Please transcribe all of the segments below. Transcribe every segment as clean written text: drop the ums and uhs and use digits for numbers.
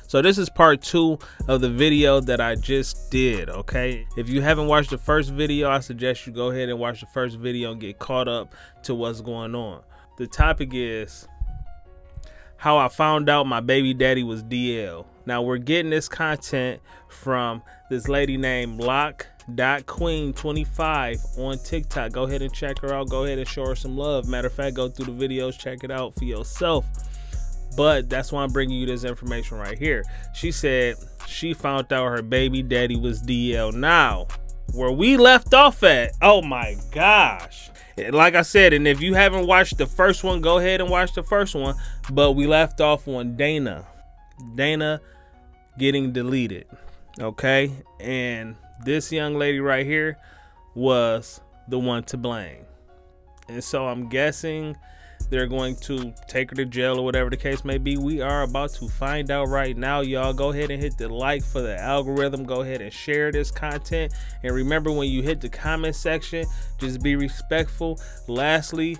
So this is part 2 of the video that I just did, okay? If you haven't watched the first video, I suggest you go ahead and watch the first video and get caught up to what's going on. The topic is how I found out my baby daddy was DL. Now we're getting this content from this lady named lock.queen25 on TikTok. Go ahead and check her out. Go ahead and show her some love. Matter of fact, go through the videos, check it out for yourself. But that's why I'm bringing you this information right here. She said she found out her baby daddy was DL. Now, where we left off at, oh my gosh. Like I said, and if you haven't watched the first one, go ahead and watch the first one. But we left off on Dana getting deleted, okay? And this young lady right here was the one to blame. And so I'm guessing they're going to take her to jail or whatever the case may be. We are about to find out right now, y'all. Go ahead and hit the like for the algorithm. Go ahead and share this content. And remember, when you hit the comment section, just be respectful. Lastly,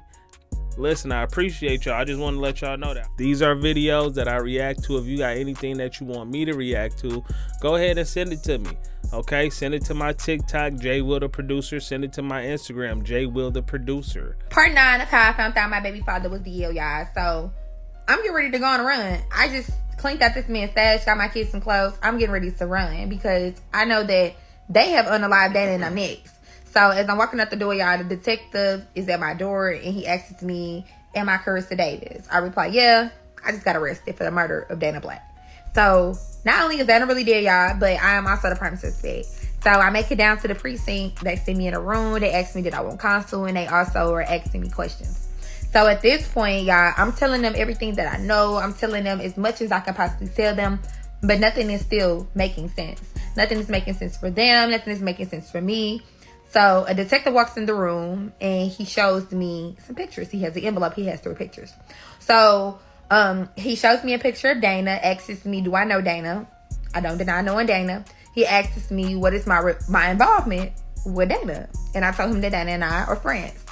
listen, I appreciate y'all. I just want to let y'all know that these are videos that I react to. If you got anything that you want me to react to, go ahead and send it to me. Okay, send it to my TikTok, J Will the Producer. Send it to my Instagram, J Will the Producer. Part 9 of how I found out my baby father was DL, y'all. So I'm getting ready to go on a run. I just cleaned out this man's stash, got my kids some clothes. I'm getting ready to run because I know that they have unalived Dana and I'm next. So as I'm walking out the door, y'all, the detective is at my door and he asks me, am I Carissa Davis? I reply, yeah, I just got arrested for the murder of Dana Black. So not only is Dana really dead, y'all, but I am also the prime suspect. So I make it down to the precinct. They send me in a room. They ask me did I want counsel, and they also are asking me questions. So at this point, y'all, I'm telling them everything that I know. I'm telling them as much as I can possibly tell them, but nothing is still making sense. Nothing is making sense for them. Nothing is making sense for me. So a detective walks in the room and he shows me some pictures. He has the envelope. He has 3 pictures. So he shows me a picture of Dana, asks me, do I know Dana? I don't deny knowing Dana. He asks me, what is my involvement with Dana? And I told him that Dana and I are friends.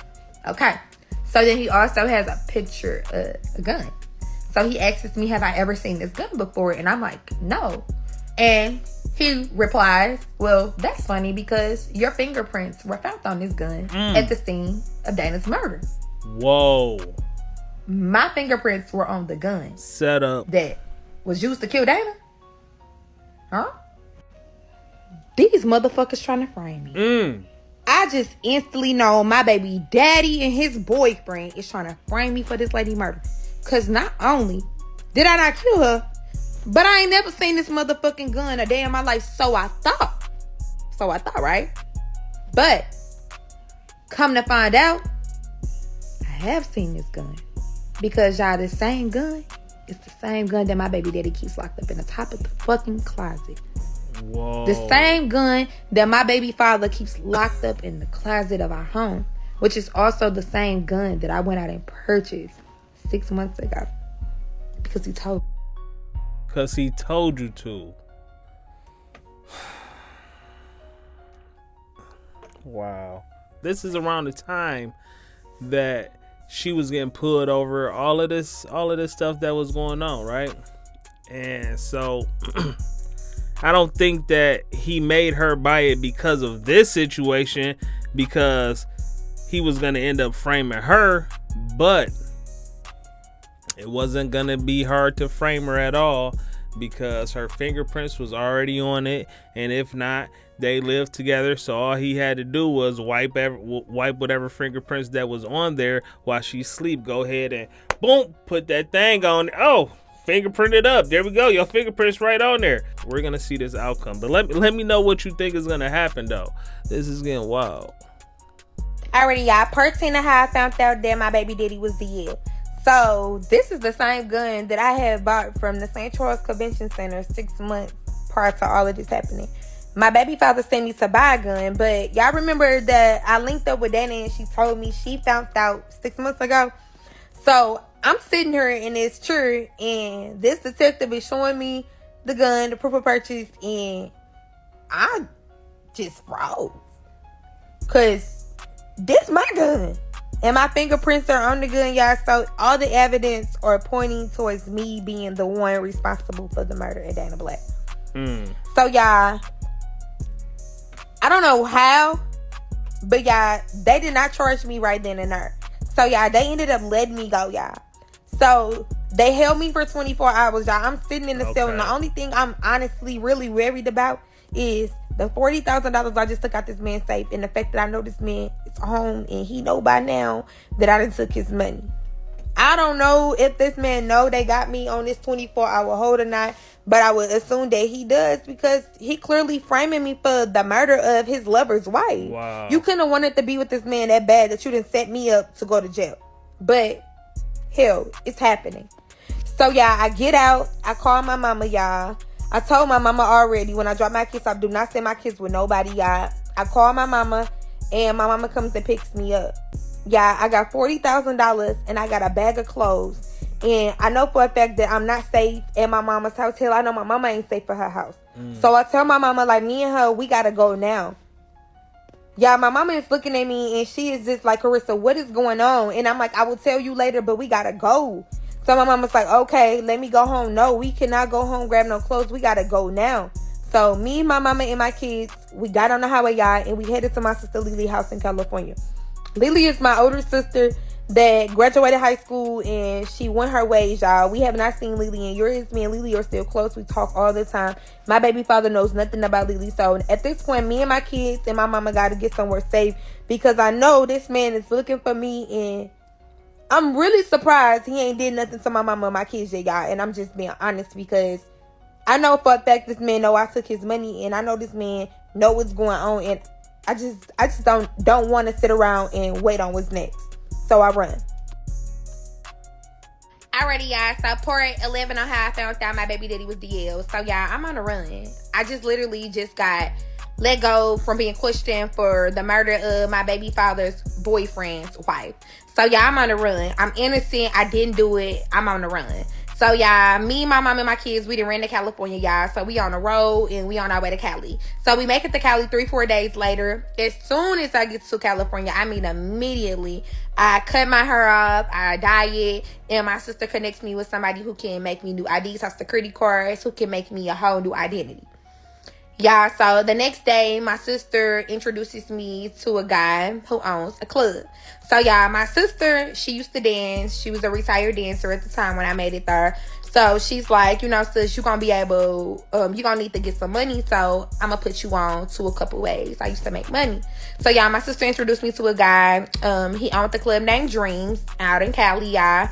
Okay. So then he also has a picture of a gun. So he asks me, have I ever seen this gun before? And I'm like, no. And he replies, well, that's funny because your fingerprints were found on this gun at the scene of Dana's murder. Whoa. My fingerprints were on the gun. Set up. That was used to kill Dana? Huh? These motherfuckers trying to frame me. I just instantly know my baby daddy and his boyfriend is trying to frame me for this lady murder. Because not only did I not kill her, but I ain't never seen this motherfucking gun a day in my life. So I thought, right? But come to find out, I have seen this gun. Because y'all, the same gun is the same gun that my baby daddy keeps locked up in the top of the fucking closet. Whoa. The same gun that my baby father keeps locked up in the closet of our home. Which is also the same gun that I went out and purchased 6 months ago. Because he told me. Because he told you to. Wow. This is around the time that she was getting pulled over, all of this stuff that was going on, right? And so I don't think that he made her buy it because of this situation, because he was going to end up framing her, but it wasn't going to be hard to frame her at all because her fingerprints was already on it. And if not, they lived together. So all he had to do was wipe whatever fingerprints that was on there while she sleep. Go ahead and boom, put that thing on. Oh, fingerprinted up. There we go. Your fingerprints right on there. We're going to see this outcome. But let me know what you think is going to happen, though. This is getting wild. Alrighty, y'all. Part 10 of how I found out that my baby daddy was DL. So this is the same gun that I had bought from the St. Charles Convention Center 6 months prior to all of this happening. My baby father sent me to buy a gun, but y'all remember that I linked up with Dana and she told me she found out 6 months ago. So I'm sitting here in this chair and this detective is showing me the gun, the proof of purchase, and I just froze. Cause this my gun. And my fingerprints are on the gun, y'all. So all the evidence are pointing towards me being the one responsible for the murder of Dana Black. So, y'all, I don't know how, but y'all, they did not charge me right then and there. So, y'all, they ended up letting me go, y'all. So, they held me for 24 hours, y'all. I'm sitting in the cell, and the only thing I'm honestly really worried about is the $40,000 I just took out this man's safe, and the fact that I know this man is home, and he know by now that I done took his money. I don't know if this man know they got me on this 24-hour hold or not, but I would assume that he does, because he clearly framing me for the murder of his lover's wife. Wow. You couldn't have wanted to be with this man that bad that you didn't set me up to go to jail. But hell, it's happening. So, y'all, I get out. I call my mama, y'all. I told my mama already, when I drop my kids off, do not send my kids with nobody, y'all. I call my mama, and my mama comes and picks me up. Yeah, I got $40,000, and I got a bag of clothes. And I know for a fact that I'm not safe at my mama's house. Hell, I know my mama ain't safe for her house. So I tell my mama, like, me and her, we got to go now. Yeah, my mama is looking at me, and she is just like, Carissa, what is going on? And I'm like, I will tell you later, but we got to go. So my mama's like, okay, let me go home. No, we cannot go home, grab no clothes. We got to go now. So me, my mama, and my kids, we got on the highway, y'all, and we headed to my sister Lily's house in California. Lily is my older sister that graduated high school, and she went her ways, y'all. We have not seen Lily in years. Me and Lily are still close. We talk all the time. My baby father knows nothing about Lily. So at this point, me and my kids and my mama got to get somewhere safe, because I know this man is looking for me, and I'm really surprised he ain't did nothing to my mama or my kids yet, y'all. And I'm just being honest, because I know for a fact this man know I took his money, and I know this man know what's going on, and I just don't want to sit around and wait on what's next. So I run. Alrighty, y'all. So part 11 on how I found out my baby daddy was DL. So, y'all, I'm on a run. I just literally just got let go from being questioned for the murder of my baby father's boyfriend's wife. So, y'all, I'm on the run. I'm innocent. I didn't do it. I'm on the run. So, y'all, me, my mom, and my kids, we done ran to California, y'all. So, we on the road, and we on our way to Cali. So, we make it to Cali 3-4 days later. As soon as I get to California, I mean, immediately, I cut my hair off, I dye it, and my sister connects me with somebody who can make me new IDs, Social Security cards, who can make me a whole new identity. Y'all, so the next day, my sister introduces me to a guy who owns a club. So, y'all, my sister, she used to dance. She was a retired dancer at the time when I made it there. So, she's like, you know, sis, you're going to be able, you're going to need to get some money. So, I'm going to put you on to a couple ways. I used to make money. So, y'all, my sister introduced me to a guy. He owned the club named Dreams out in Cali, y'all.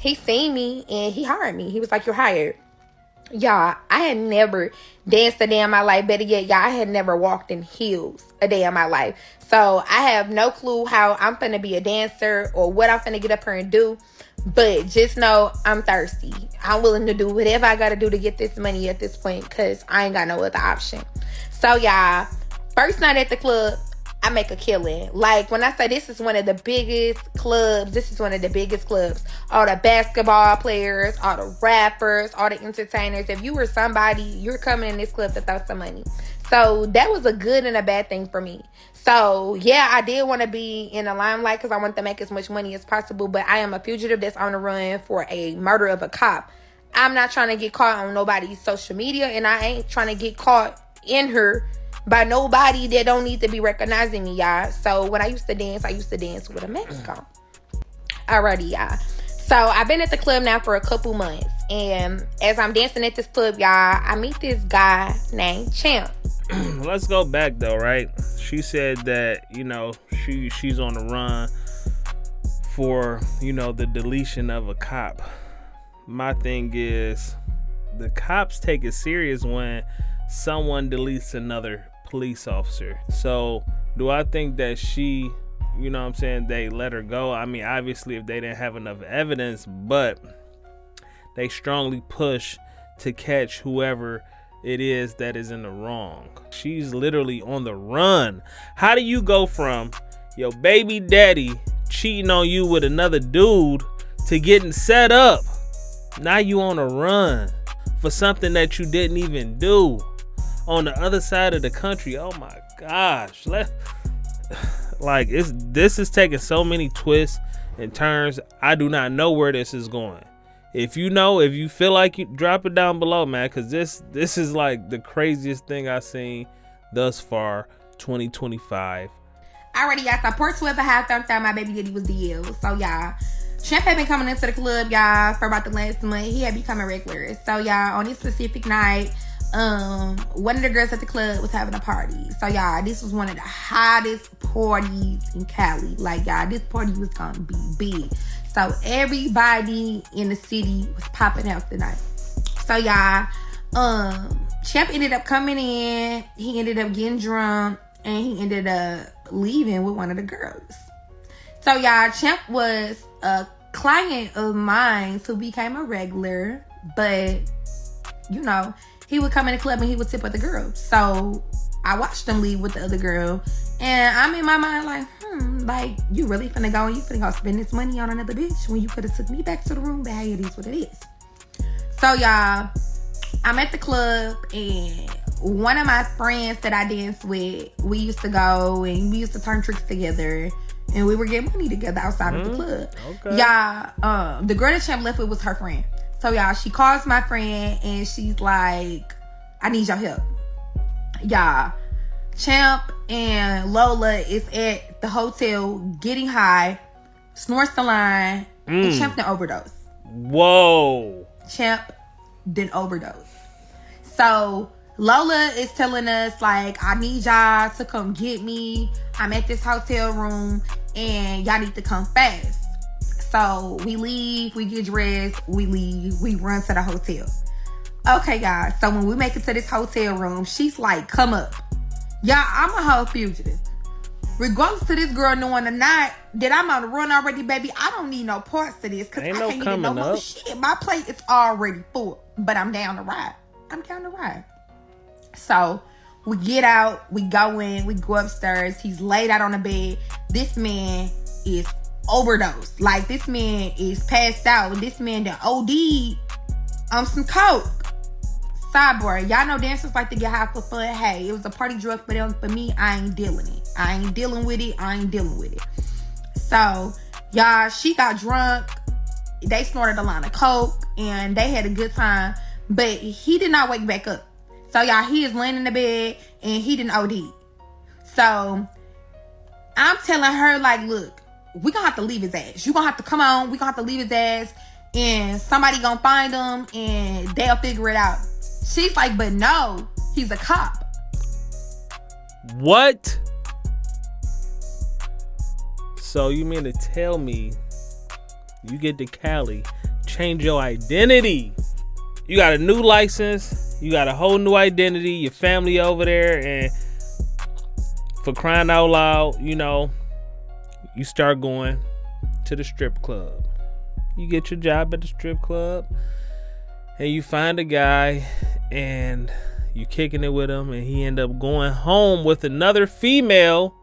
He seen me, and he hired me. He was like, you're hired. Y'all, I had never danced a day in my life. Better yet, y'all, I had never walked in heels a day in my life. So I have no clue how I'm finna be a dancer or what I'm finna get up here and do. But just know I'm thirsty. I'm willing to do whatever I gotta do to get this money at this point, because I ain't got no other option. So, y'all, first night at the club, I make a killing. Like, when I say this is one of the biggest clubs, this is one of the biggest clubs. All the basketball players, all the rappers, all the entertainers. If you were somebody, you're coming in this club to throw some money. So, that was a good and a bad thing for me. So, yeah, I did want to be in the limelight because I wanted to make as much money as possible. But I am a fugitive that's on the run for a murder of a cop. I'm not trying to get caught on nobody's social media, and I ain't trying to get caught in her by nobody that don't need to be recognizing me, y'all. So when I used to dance with a Mexican. Alrighty, y'all. So I've been at the club now for a couple months, and as I'm dancing at this club, y'all, I meet this guy named Champ. Let's go back though, right? She said that, you know, she's on the run for, you know, the deletion of a cop. My thing is, the cops take it serious when someone deletes another police officer. So do I think that she, you know what I'm saying, they let her go? I mean, obviously if they didn't have enough evidence, but they strongly push to catch whoever it is that is in the wrong. She's literally on the run. How do you go from your baby daddy cheating on you with another dude to getting set up? Now you on a run for something that you didn't even do on the other side of the country. Oh my gosh. Like this is taking so many twists and turns. I do not know where this is going. If you know, if you feel like you, drop it down below, man, because this is like the craziest thing I've seen thus far, 2025. Alrighty, y'all. So part 12 and a half thought my baby daddy was DL. So y'all, Champ had been coming into the club, y'all, for about the last month. He had become a regular. So y'all, on this specific night, one of the girls at the club was having a party. So y'all, this was one of the hottest parties in Cali. Like y'all, this party was gonna be big. So everybody in the city was popping out tonight. So y'all, Champ ended up coming in. He ended up getting drunk, and he ended up leaving with one of the girls. So y'all, Champ was a client of mine who became a regular, but you know, he would come in the club and he would tip with the girl. So I watched him leave with the other girl, and I'm in my mind like, like, you really finna go and you finna go spend this money on another bitch when you could have took me back to the room, but hey, it is what it is. So y'all, I'm at the club, and one of my friends that I danced with, we used to go and we used to turn tricks together, and we were getting money together outside of the club. Okay. Y'all, the girl that Champ left with was her friend. So y'all, she calls my friend and she's like, I need your help. Y'all, Champ and Lola is at the hotel getting high, snorts the line, and Champ done overdose. Whoa. Champ done overdose. So Lola is telling us, like, I need y'all to come get me. I'm at this hotel room and y'all need to come fast. So we leave, we get dressed, we leave, we run to the hotel. Okay, guys, so when we make it to this hotel room, she's like, come up. Y'all, I'm a whole fugitive. Regardless to this girl knowing or not that I'm on the run already, baby, I don't need no parts of this because I can't get no more shit. My plate is already full, but I'm down to ride. So we get out, we go in, we go upstairs. He's laid out on the bed. This man is overdosed. Like, this man is passed out. This man done OD'd on some coke. Sidebar, y'all know dancers like to get high for fun. Hey, it was a party drug, but for me, I ain't dealing it. I ain't dealing with it. So, y'all, she got drunk. They snorted a line of coke, and they had a good time. But he did not wake back up. So, y'all, he is laying in the bed, and he didn't OD. So, I'm telling her, like, look, we gonna have to leave his ass. You gonna have to come on. We gonna have to leave his ass, and somebody gonna find him, and they'll figure it out. She's like, but no, he's a cop. What? So you mean to tell me you get to Cali, change your identity? You got a new license, you got a whole new identity, your family over there, and for crying out loud, you know, you start going to the strip club. You get your job at the strip club, and you find a guy, and you kicking it with him, and he end up going home with another female,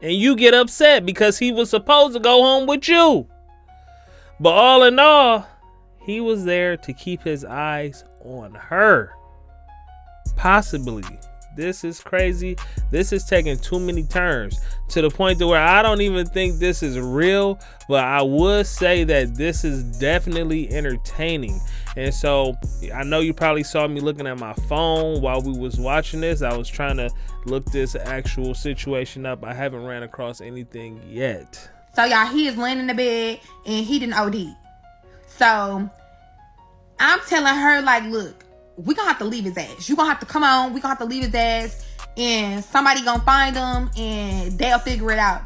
and you get upset because he was supposed to go home with you. But all in all, he was there to keep his eyes on her. Possibly. This is crazy. This is taking too many turns to the point to where I don't even think this is real, but I would say that this is definitely entertaining. And so I know you probably saw me looking at my phone while we was watching this. I was trying to look this actual situation up. I haven't ran across anything yet. So y'all, he is laying in the bed and he didn't OD. So I'm telling her, like, look, we gonna have to leave his ass. You gonna have to come on. We gonna have to leave his ass, and somebody gonna find him, and they'll figure it out.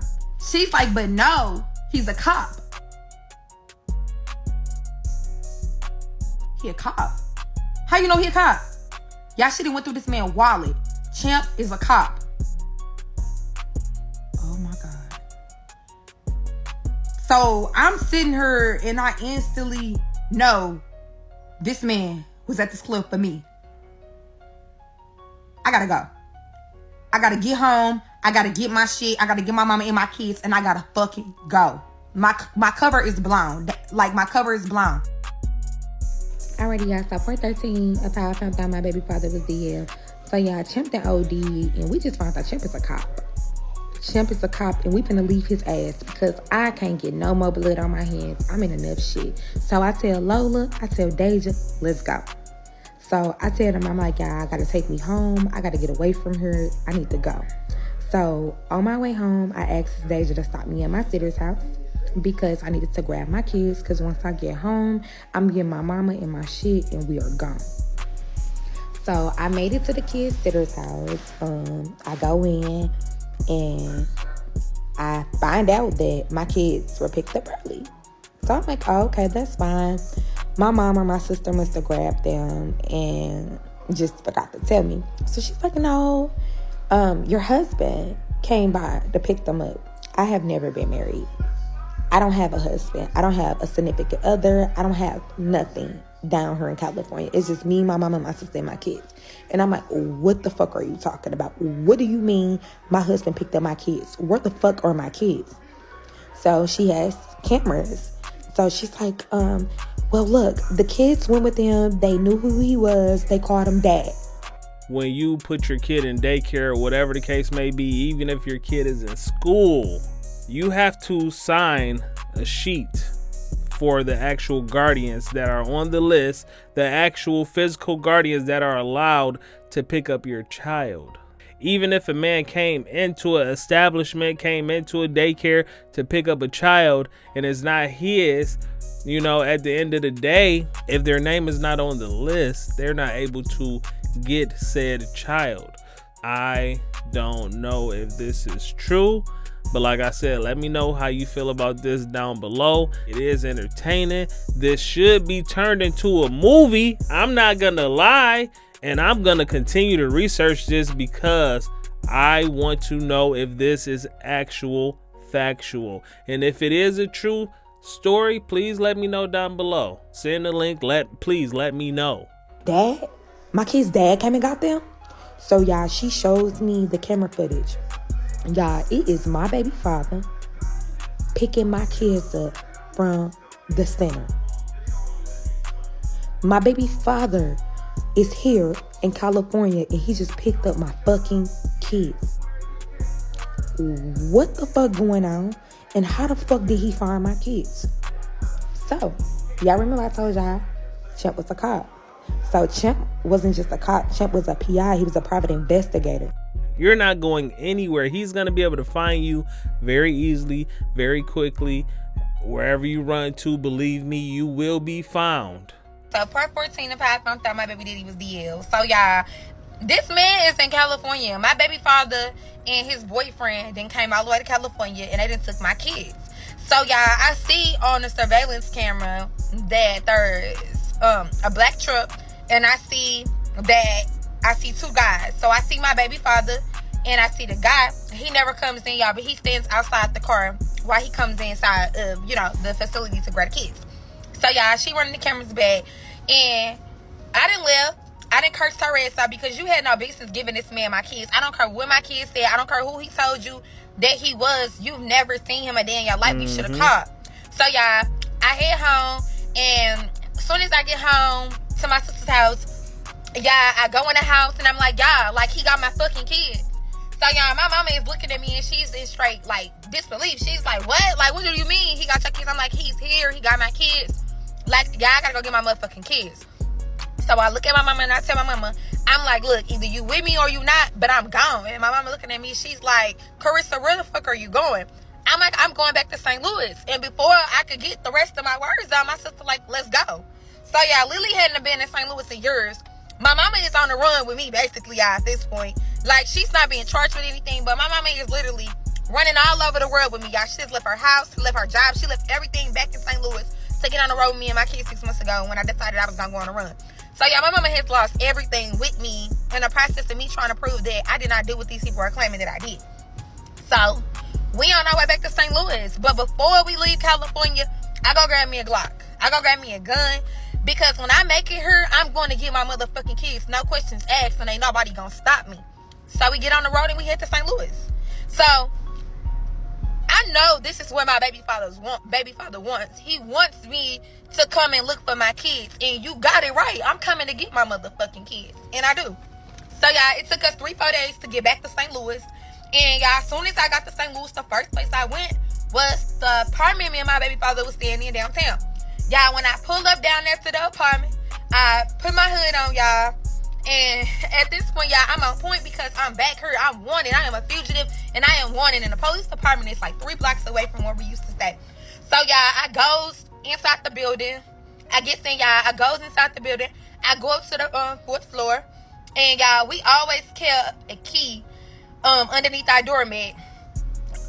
She's like, but no, he's a cop. He a cop. How you know he a cop? Y'all should have went through this man's wallet. Champ is a cop. Oh my God. So I'm sitting here and I instantly know this man was at this club for me. I gotta go. I gotta get home. I gotta get my shit. I gotta get my mama and my kids, and I gotta fucking go. My cover is blown. Like, my cover is blown. Alrighty, y'all. So part 13 of how I found out my baby father was DL. So y'all, Champ the OD, and we just found out Champ is a cop. Champ is a cop, and we finna leave his ass because I can't get no more blood on my hands. I'm in enough shit. So I tell Lola, I tell Deja, let's go. So I tell them, I'm like, y'all, I gotta take me home. I gotta get away from her. I need to go. So on my way home, I asked Deja to stop me at my sitter's house because I needed to grab my kids, because once I get home, I'm getting my mama and my shit, and we are gone. So I made it to the kids' sitter's house. I go in, and I find out that my kids were picked up early. So I'm like, oh, okay, that's fine. My mom or my sister must have grabbed them and just forgot to tell me. So she's like, no, your husband came by to pick them up. I have never been married. I don't have a husband. I don't have a significant other. I don't have nothing down here in California. It's just me, my mom, and my sister, and my kids. And I'm like, what the fuck are you talking about? What do you mean my husband picked up my kids? Where the fuck are my kids? So she has cameras. So she's like, well, look, the kids went with him. They knew who he was. They called him dad. When you put your kid in daycare or whatever the case may be, even if your kid is in school, you have to sign a sheet for the actual guardians that are on the list, the actual physical guardians that are allowed to pick up your child. Even if a man came into an establishment, came into a daycare to pick up a child and it's not his, at the end of the day, if their name is not on the list, they're not able to get said child. I don't know if this is true, but like I said, let me know how you feel about this down below. It is entertaining. This should be turned into a movie. I'm not gonna lie, and I'm gonna continue to research this because I want to know if this is actual factual. And if it is a true story, please let me know down below. Send a link. Please let me know. Dad? My kid's dad came and got them? So, y'all, she shows me the camera footage. Y'all, it is my baby father picking my kids up from the center. My baby father is here in California, and he just picked up my fucking kids. What the fuck going on? And how the fuck did he find my kids? So, y'all remember I told y'all Champ was a cop. So Champ wasn't just a cop. Champ was a PI. He was a private investigator. You're not going anywhere. He's going to be able to find you very easily, very quickly. Wherever you run to, believe me, you will be found. So part 14 of how I found out my baby daddy was DL. So y'all, this man is in California. My baby father and his boyfriend then came all the way to California, and they done took my kids. So y'all, I see on the surveillance camera that there's a black truck, and I see two guys. So I see my baby father and I see the guy. He never comes in, y'all, but he stands outside the car while he comes inside of, the facility to grab the kids. So y'all, she running the cameras back, and I didn't live. I didn't curse her ass out because you had no business giving this man my kids. I don't care what my kids said. I don't care who he told you that he was. You've never seen him a day in your life. You should have called. So y'all, I head home, and as soon as I get home to my sister's house, I go in the house, and I'm like, he got my fucking kids. So y'all, my mama is looking at me, and she's in straight disbelief. She's like, what? What do you mean he got your kids? I'm like, he's here. He got my kids. I gotta go get my motherfucking kids. So I look at my mama, and I tell my mama, I'm like, look, either you with me or you not, but I'm gone. And my mama looking at me, she's like, Carissa, where the fuck are you going? I'm like, I'm going back to St. Louis. And before I could get the rest of my words out, my sister like, let's go. So yeah, Lily hadn't been in St. Louis in years. My mama is on the run with me, basically, at this point. She's not being charged with anything, but my mama is literally running all over the world with me, y'all. She just left her house, she left her job, she left everything back in St. Louis to get on the road with me and my kids 6 months ago when I decided I was gonna go on a run. So yeah, my mama has lost everything with me in the process of me trying to prove that I did not do what these people are claiming that I did. So we on our way back to St. Louis, but before we leave California, I go grab me a Glock. I go grab me a gun, because when I make it here, I'm going to get my motherfucking kids, no questions asked, and ain't nobody gonna stop me. So we get on the road and we head to St. Louis. So I know this is what my baby father wants. He wants me to come and look for my kids, and you got it right. I'm coming to get my motherfucking kids, and I do. So yeah, it took us 3-4 days to get back to St. Louis, And y'all, as soon as I got to St. Louis, the first place I went was the apartment me and my baby father was staying in downtown. Y'all, when I pulled up down there to the apartment, I put my hood on, y'all. And at this point, y'all, I'm on point because I'm back here. I'm wanted. I am a fugitive, and I am wanted. And the police department is like 3 blocks away from where we used to stay. So, y'all, I goes inside the building. I get in, y'all. I goes inside the building. I go up to the 4th floor. And, y'all, we always kept a key underneath our doormat.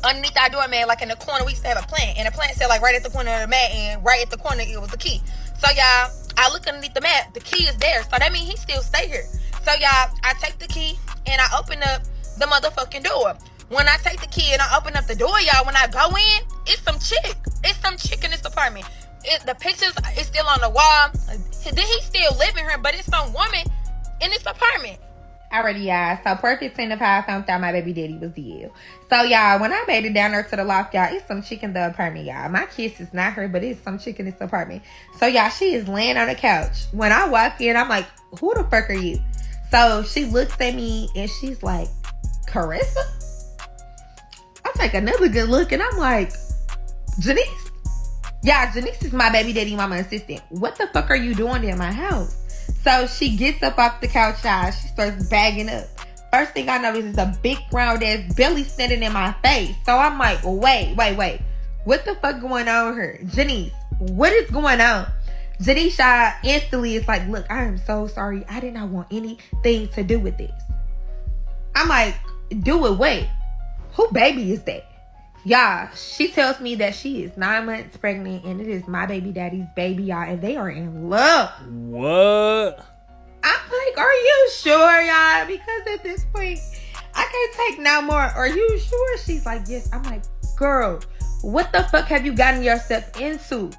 Underneath our doormat, like in the corner, we used to have a plant. And the plant said, like, right at the corner of the mat. And right at the corner, it was the key. So, y'all, I look underneath the mat. The key is there. So, that means he still stay here. So, y'all, I take the key and I open up the motherfucking door. When I take the key and I open up the door, y'all, when I go in, it's some chick. It's some chick in this apartment. The pictures is still on the wall. He's still living here, but it's some woman in this apartment. Alrighty, y'all. So, per 15 of how I found out my baby daddy was dead. So, y'all, when I made it down there to the loft, y'all, it's some chick in the apartment, y'all. My kiss is not her, but it's some chick in this apartment. So, y'all, she is laying on the couch. When I walk in, I'm like, who the fuck are you? So, she looks at me and she's like, Carissa? I take another good look and I'm like, Janice? Yeah, Janice is my baby daddy mama assistant. What the fuck are you doing in my house? So she gets up off the couch, y'all. She starts bagging up. First thing I notice is a big round ass belly standing in my face. So I'm like, wait. What the fuck going on here? Janice, what is going on? Janice instantly is like, look, I am so sorry. I did not want anything to do with this. I'm like, do it, wait. Who baby is that? Y'all, she tells me that she is 9 months pregnant and it is my baby daddy's baby, y'all, and they are in love. What? I'm like, are you sure, y'all? Because at this point, I can't take no more. Are you sure? She's like, yes. I'm like, girl, what the fuck have you gotten yourself into?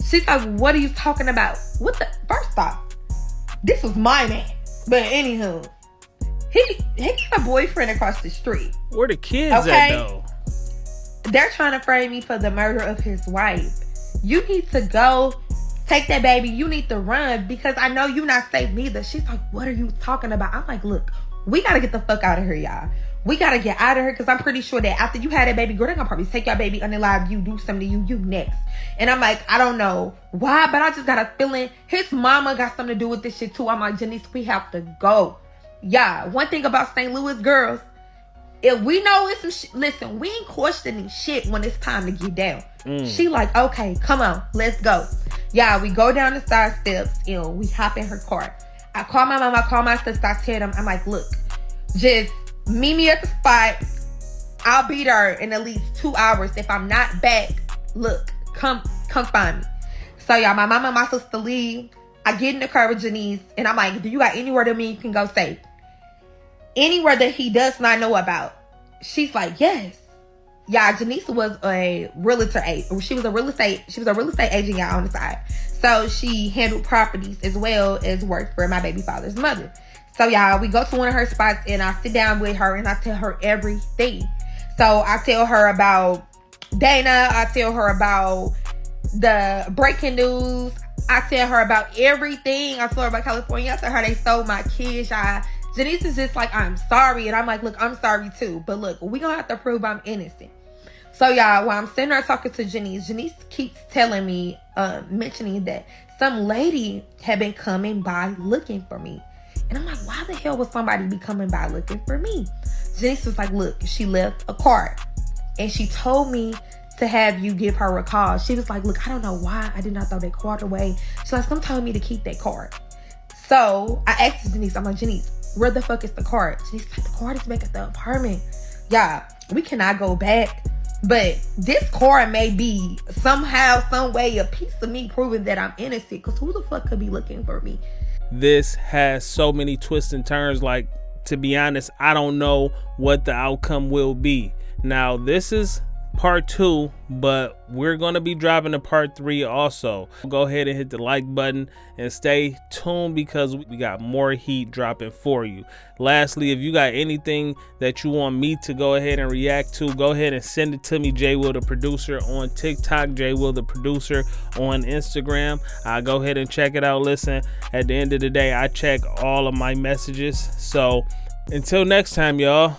She's like, what are you talking about? First off, this was my man. But anywho, he got a boyfriend across the street. Where the kids at, though? They're trying to frame me for the murder of his wife. You need to go take that baby. You need to run because I know you're not safe neither. She's like, what are you talking about? I'm like, look, we got to get the fuck out of here, y'all. We got to get out of here because I'm pretty sure that after you had that baby girl, they're going to probably take your baby unalive. You do something to you next. And I'm like, I don't know why, but I just got a feeling his mama got something to do with this shit too. I'm like, Janice, we have to go. Yeah, one thing about St. Louis girls, if we know it's some shit, listen, we ain't questioning shit when it's time to get down. She like, okay, come on, let's go. Yeah, we go down the side steps and we hop in her car. I call my mom, I call my sister, I tell them, I'm like, look, just meet me at the spot. I'll be there in at least 2 hours. If I'm not back, look, come find me. So y'all, my mama and my sister leave. I get in the car with Janice and I'm like, do you got anywhere that you can go safe? Anywhere that he does not know about. She's like, yes. Yeah, Janice was a realtor. She was a real estate agent, y'all, on the side. So she handled properties as well as worked for my baby father's mother. So y'all, we go to one of her spots and I sit down with her and I tell her everything. So I tell her about Dana. I tell her about the breaking news. I tell her about everything. I tell her about California. I tell her they stole my kids, y'all. Janice is just like, I'm sorry. And I'm like, look, I'm sorry too. But look, we gonna have to prove I'm innocent. So y'all, while I'm sitting there talking to Janice keeps telling me, mentioning that some lady had been coming by looking for me. And I'm like, why the hell would somebody be coming by looking for me? Janice was like, look, she left a card. And she told me to have you give her a call. She was like, look, I don't know why I did not throw that card away. She's like, someone told me to keep that card. So I asked Janice, I'm like, Janice, where the fuck is the card? She's like, the card is back at the apartment. Yeah, we cannot go back. But this card may be somehow, some way, a piece of me proving that I'm innocent. Because who the fuck could be looking for me? This has so many twists and turns. Like, to be honest, I don't know what the outcome will be. Now, this is part 2, but we're going to be dropping a part 3 also. Go ahead and hit the like button and stay tuned because we got more heat dropping for you. Lastly, if you got anything that you want me to go ahead and react to, go ahead and send it to me, J Will the Producer, on TikTok, J Will the Producer on Instagram. Go ahead and check it out. Listen, at the end of the day, I check all of my messages. So until next time, y'all.